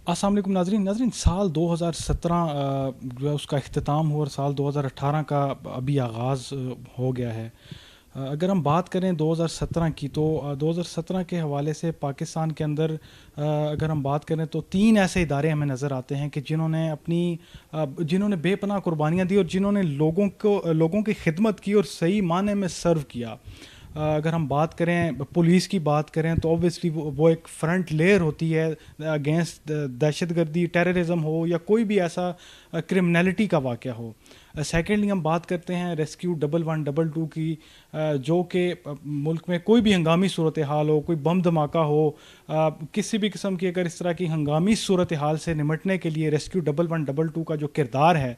अस्सलाम वालेकुम नाज़रीन साल 2017 जो है उसका अख्ताम हुआ और साल 2018 का अभी आगाज़ हो गया है। अगर हम बात करें 2017 की तो 2017 के हवाले से पाकिस्तान के अंदर अगर हम बात करें तो 3 ऐसे इदारे हमें नज़र आते हैं कि जिन्होंने बेपनाह कुर्बानियाँ दी और जिन्होंने लोगों की खिदमत की और सही माने में सर्व किया। अगर हम बात करें पुलिस की बात करें तो ऑब्वियसली वो एक फ्रंट लेयर होती है अगेंस्ट दहशतगर्दी, टेररिज्म हो या कोई भी ऐसा क्रिमिनलिटी का वाक़या हो। सेकेंडली हम बात करते हैं रेस्क्यू 1112 की, जो कि मुल्क में कोई भी हंगामी सूरत हाल हो, कोई बम धमाका हो, किसी भी किस्म की अगर इस तरह की हंगामी सूरत हाल से निमटने के लिए रेस्क्यू 1112 का जो किरदार है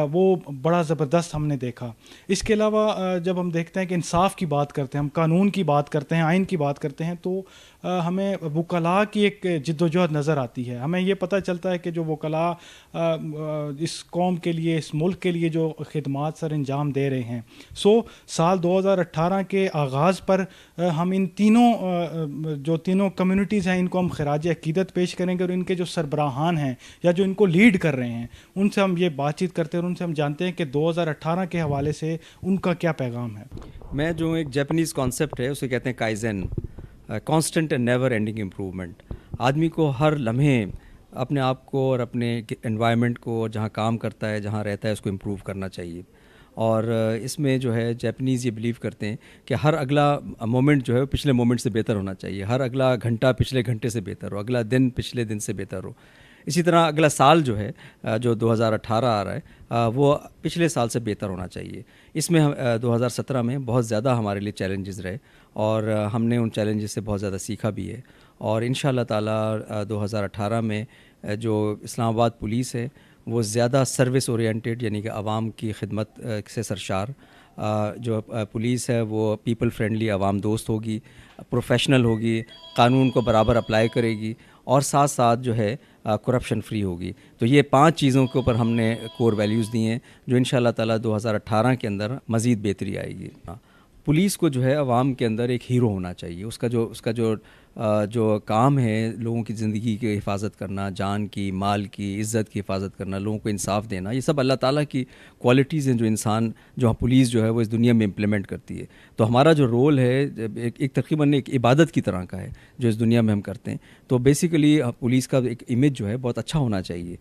वो बड़ा ज़बरदस्त हमने देखा। इसके अलावा जब हम देखते हैं कि इंसाफ की बात करते हैं, हम कानून की बात करते हैं, आइन की बात करते हैं, तो हमें वकला की एक जद्दोजहद नज़र आती है। हमें ये पता चलता है कि जो वकला इस कौम के लिए, इस मुल्क के लिए जो खिदमात सर अंजाम दे रहे हैं। साल 2018 के आगाज़ पर हम इन तीनों कम्युनिटीज़ हैं, इनको हम खराज अकीदत पेश करेंगे और इनके जो सरबराहान हैं या जो इनको लीड कर रहे हैं उनसे हम ये बातचीत करते हैं और उनसे हम जानते हैं कि 2018 के हवाले से उनका क्या पैगाम है। मैं जो एक जापानीज़ कॉन्सेप्ट है उसे कहते हैं kaizen, constant and never ending improvement. आदमी को हर लम्हे अपने आप को और अपने एनवायरनमेंट को, जहाँ काम करता है, जहाँ रहता है, उसको इम्प्रूव करना चाहिए। और इसमें जो है जापानीज़ ये बिलीव करते हैं कि हर अगला मोमेंट जो है वो पिछले मोमेंट से बेहतर होना चाहिए, हर अगला घंटा पिछले घंटे से बेहतर हो, अगला दिन पिछले दिन से बेहतर हो। इसी तरह अगला साल जो है जो 2018 आ रहा है वो पिछले साल से बेहतर होना चाहिए। इसमें 2017 में बहुत ज़्यादा हमारे लिए चैलेंजेस रहे और हमने उन चैलेंजेस से बहुत ज़्यादा सीखा भी है। और इंशाल्लाह ताला 2018 में जो इस्लामाबाद पुलिस है वो ज़्यादा सर्विस ओरिएंटेड, यानी कि आवाम की खिदमत से सरशार जो पुलिस है वो पीपल फ्रेंडली, आवाम दोस्त होगी, प्रोफेशनल होगी, कानून को बराबर अप्लाई करेगी और साथ साथ जो है करप्शन फ्री होगी। तो ये 5 चीज़ों के ऊपर हमने कोर वैल्यूज़ दी हैं जो इंशाल्लाह ताला 2018 के अंदर मज़ीद बेहतरी आएगी। पुलिस को जो है आवाम के अंदर एक हीरो होना चाहिए। उसका जो काम है लोगों की ज़िंदगी की हिफाजत करना, जान की, माल की, इज़्ज़त की हिफाजत करना, लोगों को इंसाफ देना, ये सब अल्लाह ताला की क्वालिटीज़ हैं जो पुलिस जो है वो इस दुनिया में इम्प्लीमेंट करती है। तो हमारा जो रोल है एक तकरीबन एक इबादत की तरह का है जो इस दुनिया में हम करते हैं। तो बेसिकली पुलिस का एक इमेज जो है बहुत अच्छा होना चाहिए।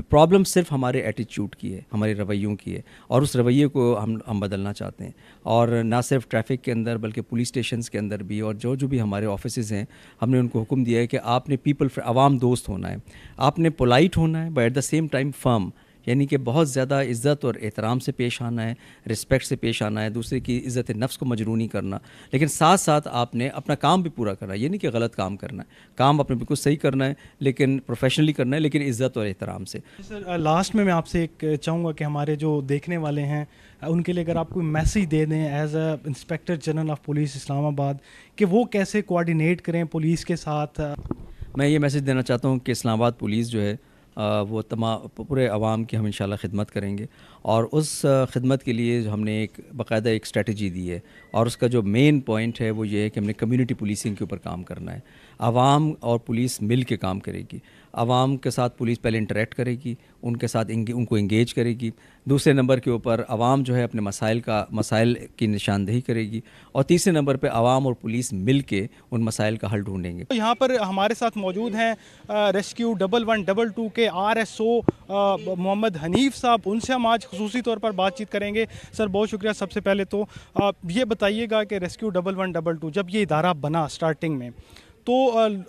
प्रॉब्लम सिर्फ हमारे एटीट्यूड की है, हमारे रवैयों की है और उस रवैये को हम बदलना चाहते हैं। और ना सिर्फ ट्रैफिक के अंदर बल्कि पुलिस स्टेशंस के अंदर भी और जो भी हमारे ऑफिसेज़ हैं, हमने उनको हुक्म दिया है कि आपने आवाम दोस्त होना है, आपने पोलाइट होना है but at the same time firm, यानी कि बहुत ज़्यादा इज़्ज़त और एहतराम से पेश आना है, रिस्पेक्ट से पेश आना है, दूसरे की इज़्ज़त नफ्स को मजरूह नहीं करना, लेकिन साथ साथ आपने अपना काम भी पूरा करना है। ये नहीं कि गलत काम करना है, काम आपने बिल्कुल सही करना है लेकिन प्रोफेशनली करना है, लेकिन इज़्ज़त और एहतराम से। सर लास्ट में मैं आपसे एक चाहूँगा कि हमारे जो देखने वाले हैं उनके लिए अगर आप कोई मैसेज दे दें as a inspector general of police Islamabad कि वो कैसे कोऑर्डिनेट करें पुलिस के साथ। मैं ये मैसेज देना चाहता हूँ कि इस्लामाबाद पुलिस जो है वो पूरे आवाम की हम इंशाल्लाह खिदमत करेंगे और उस खिदमत के लिए हमने एक बाकायदा एक स्ट्रेटजी दी है और उसका जो मेन पॉइंट है वो ये है कि हमने कम्युनिटी पुलिसिंग के ऊपर काम करना है। आवाम और पुलिस मिल के काम करेगी। आवाम के साथ पुलिस पहले इंटरेक्ट करेगी, उनके साथ उनको इंगेज करेगी। दूसरे नंबर के ऊपर आवाम जो है अपने मसाइल की निशानदेही करेगी और तीसरे नंबर पे आवाम और पुलिस मिल के उन मसाइल का हल ढूंढेंगे। तो यहाँ पर हमारे साथ मौजूद हैं रेस्क्यू 1112 के RSO मोहम्मद हनीफ साहब। उनसे हम आज खुसूसी तौर पर बातचीत करेंगे। सर बहुत शुक्रिया। सबसे पहले तो ये बताइएगा कि रेस्क्यू 1112 जब ये इदारा बना स्टार्टिंग में तो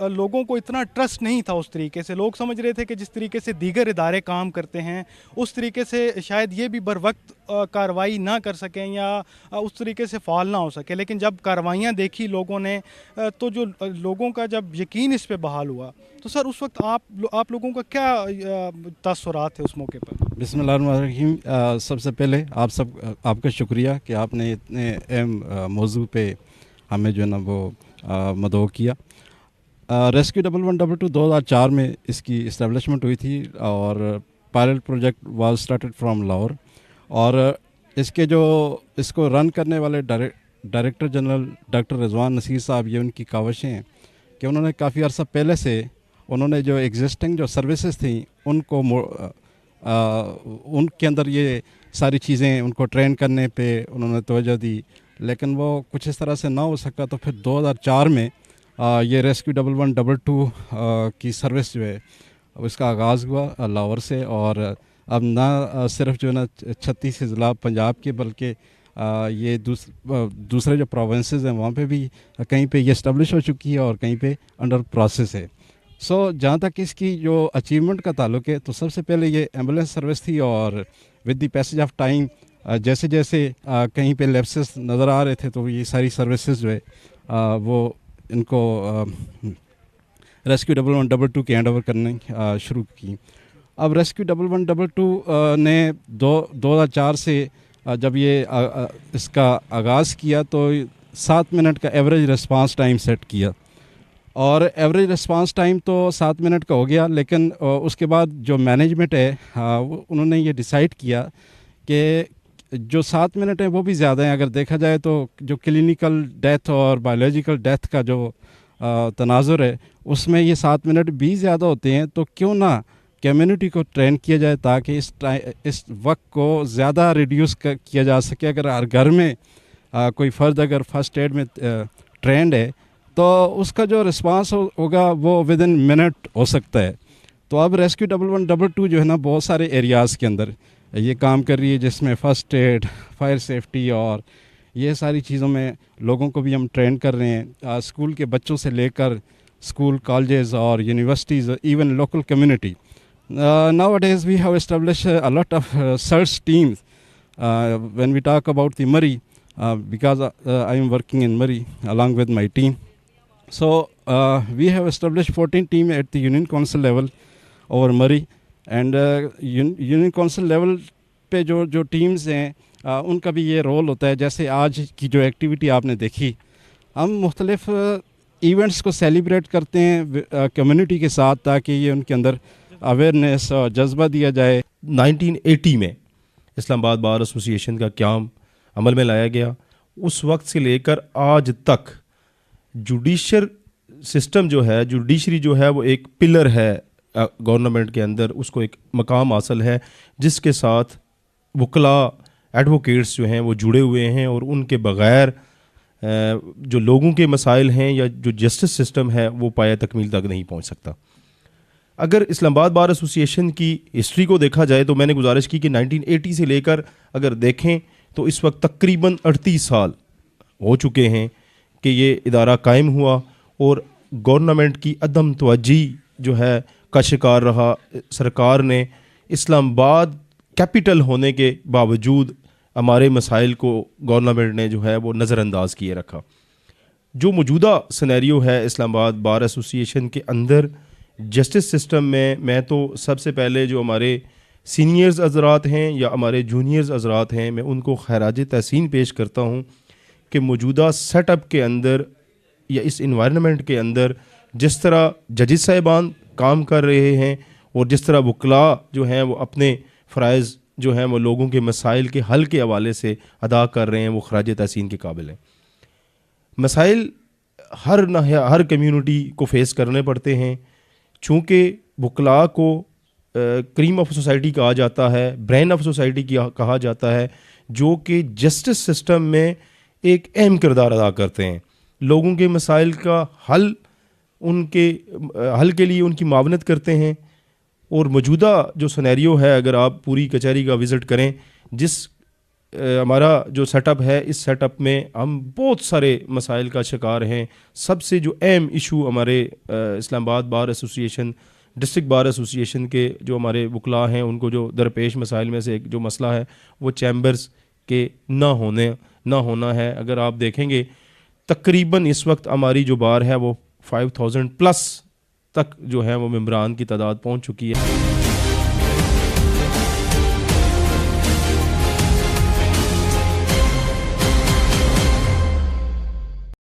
लोगों को इतना ट्रस्ट नहीं था उस तरीके से। लोग समझ रहे थे कि जिस तरीके से दीगर इदारे काम करते हैं उस तरीके से शायद ये भी बर वक्त कार्रवाई ना कर सकें या उस तरीके से फ़ाल ना हो सके। लेकिन जब कार्रवाइयाँ देखी लोगों ने तो जो लोगों का जब यकीन इस पे बहाल हुआ तो सर उस वक्त आप लोगों का क्या तासुरात थे उस मौके पर? बिस्मिल्लाहिर्रहमानिर्रहीम। सबसे पहले आपका शुक्रिया कि आपने इतने अहम मौजू पे हमें जो है ना वो मदऊ किया। रेस्क्यू 1112 2004 में इसकी इस्टेब्लिशमेंट हुई थी और pilot project was started from Lahore और इसको रन करने वाले director general doctor Rizwan Naseer sahab, ये उनकी काविशें हैं कि उन्होंने काफ़ी अर्सा पहले से उन्होंने जो एग्जिस्टिंग जो सर्विसेज थी उनको उनके अंदर ये सारी चीज़ें उनको ट्रेन करने पे उन्होंने तवज्जो दी, लेकिन वो कुछ इस तरह से ना हो सका। तो फिर 2004 में ये रेस्क्यू 1112 की सर्विस जो है उसका आगाज़ हुआ लाहौर से, और अब ना सिर्फ जो है ना 36 ज़िला पंजाब के, बल्कि ये दूसरे जो प्रोविंसेस हैं वहाँ पे भी कहीं पे ये इस्टेब्लिश हो चुकी है और कहीं पे अंडर प्रोसेस है। सो जहाँ तक इसकी जो अचीवमेंट का ताल्लुक है, तो सबसे पहले ये एम्बुलेंस सर्विस थी, और with the passage of time जैसे जैसे कहीं पे लैप्सेस नज़र आ रहे थे तो ये सारी सर्विसेज जो है वो इनको रेस्क्यू 1112 के हैंड ओवर करने शुरू की। अब रेस्क्यू 1112 ने 2004 से जब ये इसका आगाज़ किया तो 7 मिनट का एवरेज रिस्पांस टाइम सेट किया, और एवरेज रिस्पांस टाइम तो 7 मिनट का हो गया, लेकिन उसके बाद जो मैनेजमेंट है उन्होंने ये डिसाइड किया कि जो 7 मिनट है वो भी ज़्यादा है। अगर देखा जाए तो जो क्लिनिकल डेथ और बायोलॉजिकल डेथ का जो तनाजुर है उसमें ये 7 मिनट भी ज़्यादा होते हैं, तो क्यों ना कम्युनिटी को ट्रेन किया जाए ताकि इस वक्त को ज़्यादा रिड्यूस किया जा सके। अगर हर घर में कोई फ़र्द अगर फर्स्ट एड में ट्रेंड है तो उसका जो रिस्पांस होगा वो विद इन मिनट हो सकता है। तो अब रेस्क्यू 1112 जो है ना बहुत सारे एरियाज़ के अंदर ये काम कर रही है, जिसमें फ़र्स्ट एड, फायर सेफ्टी और ये सारी चीज़ों में लोगों को भी हम ट्रेन कर रहे हैं, स्कूल के बच्चों से लेकर स्कूल, कॉलेजेस और universities, even local community. Nowadays we have established a lot of search teams when we talk about the Murray, because I am working in Murray along with my team. So we have established 14 teams at the Union Council level over Murray, and Union Council level पे जो teams हैं उनका भी ये role होता है। जैसे आज की जो एक्टिविटी आपने देखी, हम मुख्तलिफ इवेंट्स को सेलिब्रेट करते हैं कम्युनिटी के साथ ताकि ये उनके अंदर अवेयरनेस और जज्बा दिया जाए। 1980 में इस्लामाबाद बार एसोसिएशन का क़याम अमल में लाया गया। उस वक्त से लेकर आज तक जुडिशल सिस्टम जो है, जुडिशरी जो है वो एक पिलर है गवर्नमेंट के अंदर, उसको एक मकाम हासिल है जिसके साथ वकला, एडवोकेट्स जो हैं वो जुड़े हुए हैं, और उनके बग़ैर जो लोगों के मसाइल हैं या जो जस्टिस सिस्टम है वो पाया तकमील तक नहीं पहुंच सकता। अगर इस्लामाबाद बार एसोसिएशन की हिस्ट्री को देखा जाए तो मैंने गुजारिश की कि 1980 से लेकर अगर देखें तो इस वक्त तकरीबन 38 साल हो चुके हैं कि ये इदारा कायम हुआ, और गवर्नमेंट की अदम तवज्जी जो है का शिकार रहा। सरकार ने इस्लामाबाद कैपिटल होने के बावजूद हमारे मसाइल को गवर्नमेंट ने जो है वो नज़रअंदाज किए रखा। जो मौजूदा सिनेरियो है इस्लामाबाद बार एसोसिएशन के अंदर जस्टिस सिस्टम में, मैं तो सबसे पहले जो हमारे सीनियर्स हज़रात हैं या हमारे जूनियर्स हज़रात हैं, मैं उनको खैराज तहसीन पेश करता हूँ कि मौजूदा सेटअप के अंदर या इस इन्वायरमेंट के अंदर जिस तरह जजेस साहिबान काम कर रहे हैं और जिस तरह वकला जो हैं वो अपने फ़राइज़ जो हैं वो लोगों के मसाइल के हल के हवाले से अदा कर रहे हैं, वो खराज तहसीन के काबिल हैं। मसाइल हर कम्यूनिटी को फेस करने पड़ते हैं। चूँकि वकला को क्रीम ऑफ सोसाइटी कहा जाता है, ब्रेन ऑफ सोसाइटी कहा जाता है, जो कि जस्टिस सिस्टम में एक अहम किरदार अदा करते हैं। लोगों के मसाइल का हल के लिए उनकी मावनत करते हैं। और मौजूदा जो सिनेरियो है, अगर आप पूरी कचहरी का विज़िट करें, हमारा जो सेटअप है, इस सेटअप में हम बहुत सारे मसाइल का शिकार हैं। सबसे जो अहम इशू हमारे Islamabad bar association, district bar association के जो हमारे वकला हैं उनको जो दरपेश मसाइल में से एक जो मसला है वो चैम्बर्स के ना होना है। अगर आप देखेंगे तकरीबन इस वक्त हमारी जो बार है वो 5000 प्लस तक जो है वो मेंबरान की तादाद पहुंच चुकी है।